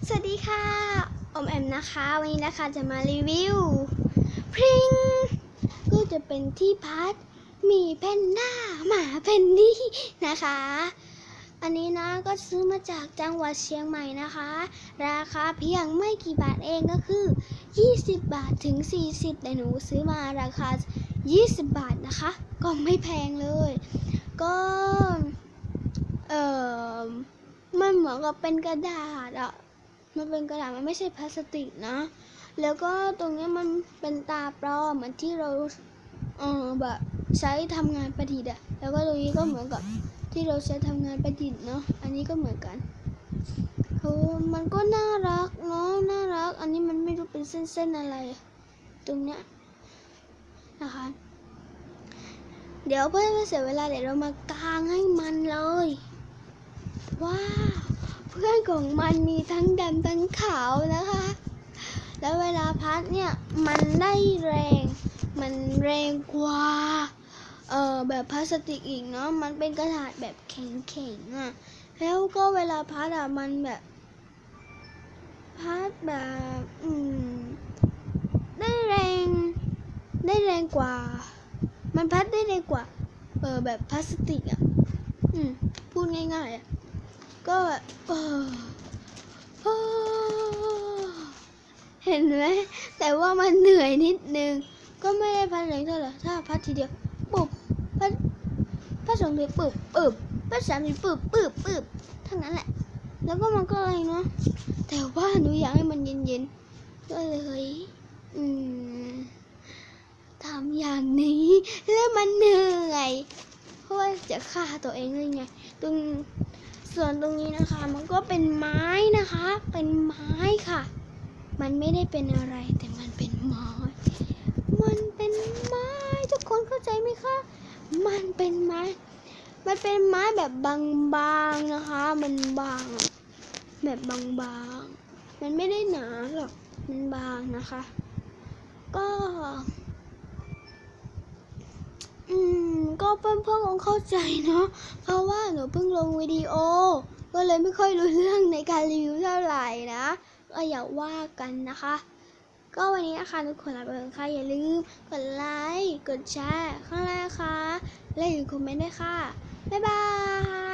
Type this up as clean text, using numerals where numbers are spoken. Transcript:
สวัสดีค่ะอมแอมนะคะวันนี้นะคะจะมารีวิวพริงก็จะเป็นที่พักมีแพนด้าหมาแพนดี้นะคะอันนี้นะก็ซื้อมาจากจังหวัดเชียงใหม่นะคะราคาเพียงไม่กี่บาทเองก็คือ20 บาทถึง40แต่หนูซื้อมาราคา20 บาทนะคะก็ไม่แพงเลยก็มันเหมือนกับเป็นกระดาษอ่ะมันเป็นกระดาษมันไม่ใช่พลาสติกนะแล้วก็ตรงนี้มันเป็นตาปลอมเหมือนที่เราแบบใช้ทำงานประดิษฐ์อะแล้วก็ตรงนี้ก็เหมือนกับที่เราใช้ทำงานประดิษฐ์เนาะอันนี้ก็เหมือนกันมันก็น่ารักเนาะน่ารักอันนี้มันไม่รู้เป็นเส้นๆอะไรตรงเนี้ยนะคะเดี๋ยวเพื่อไม่เสียเวลาเดี๋ยวเรามากางให้มันเลยว้าวเพื่อนของมันมีทั้งดำทั้งขาวนะคะแล้วเวลาพัดเนี่ยมันได้แรงกว่าแบบพลาสติกอีกเนาะมันเป็นกระดาษแบบแข็งๆอ่ะแล้วก็เวลาพัดอ่ะมันแบบพัดแบบได้แรงกว่ามันพัดได้แรงกว่าแบบพลาสติกอ่ะพูดง่ายๆอ่ะก็แบบเห็นไหมแต่ว่ามันเหนื่อยนิดนึงก็ไม่ได้พัดแรงเท่าไหร่ถ้าพัดทีเดียวปุ๊บพัดสองทีปุ๊บพัดสามทีปุ๊บทั้งนั้นแหละแล้วก็มันก็อะไรเนาะแต่ว่าหนูอยากให้มันเย็นๆก็เลยทำอย่างนี้แล้วมันเหนื่อยเพราะว่าจะฆ่าตัวเองเลยไงส่วนตรงนี้นะคะมันก็เป็นไม้นะคะเป็นไม้ค่ะมันไม่ได้เป็นอะไรแต่มันเป็นไม้ทุกคนเข้าใจไหมคะมันเป็นไม้แบบบางๆนะคะมันบางแบบบางๆมันไม่ได้หนาหรอกมันบางนะคะก็เพิ่งคงเข้าใจเนาะเพราะว่าหนูเพิ่งลงวิดีโอก็เลยไม่ค่อยรู้เรื่องในการรีวิวเท่าไหร่นะก็อย่าว่ากันนะคะก็วันนี้นะคะทุกคนลาไปก่อนค่ะอย่าลืมกดไลค์กดแชร์ข้างล่างนะคะและอย่าลืมคอมเมนต์ด้วยค่ะบ๊ายบาย